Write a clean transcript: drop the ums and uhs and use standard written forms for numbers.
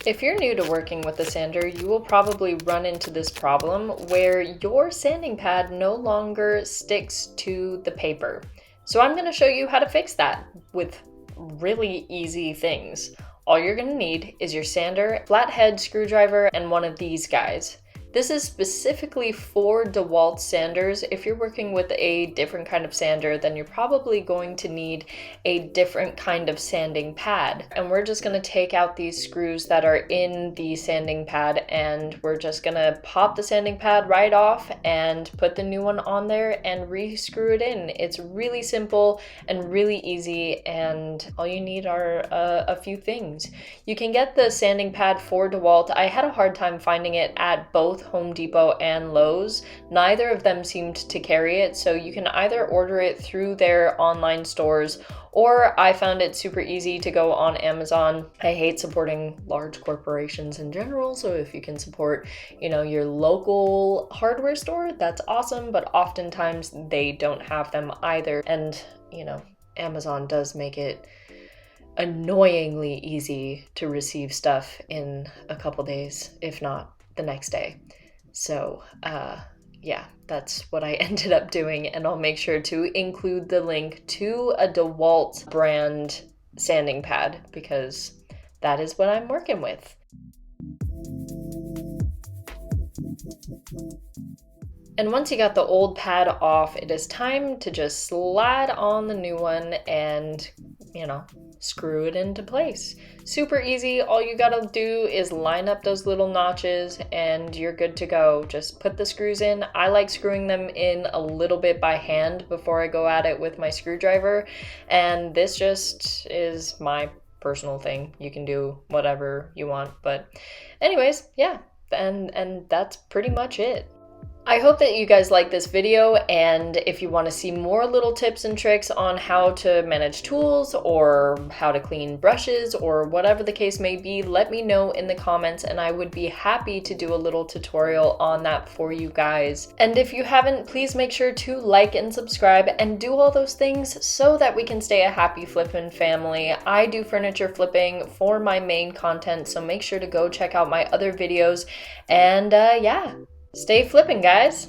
If you're new to working with a sander, you will probably run into this problem where your sanding pad no longer sticks to the paper. So I'm going to show you how to fix that with really easy things. All you're going to need is your sander, flathead screwdriver, and one of these guys. This is specifically for DeWalt sanders. If you're working with a different kind of sander, then you're probably going to need a different kind of sanding pad. And we're just gonna take out these screws that are in the sanding pad, and we're just gonna pop the sanding pad right off and put the new one on there and re-screw it in. It's really simple and really easy, and all you need are a few things. You can get the sanding pad for DeWalt. I had a hard time finding it at both Home Depot and Lowe's. Neither of them seemed to carry it, so you can either order it through their online stores, or I found it super easy to go on Amazon. I hate supporting large corporations in general, so if you can support, your local hardware store, that's awesome, but oftentimes they don't have them either. And, Amazon does make it annoyingly easy to receive stuff in a couple days, if not the next day. So yeah, that's what I ended up doing, and I'll make sure to include the link to a DeWalt brand sanding pad because that is what I'm working with. And once you got the old pad off, it is time to just slide on the new one and, screw it into place. Super easy. All you gotta do is line up those little notches and you're good to go. Just put the screws in. I like screwing them in a little bit by hand before I go at it with my screwdriver. And this just is my personal thing. You can do whatever you want. But anyways, yeah. And that's pretty much it. I hope that you guys like this video, and if you want to see more little tips and tricks on how to manage tools or how to clean brushes or whatever the case may be, let me know in the comments and I would be happy to do a little tutorial on that for you guys. And if you haven't, please make sure to like and subscribe and do all those things so that we can stay a happy flippin' family. I do furniture flipping for my main content, so make sure to go check out my other videos, and yeah. Stay flippin', guys!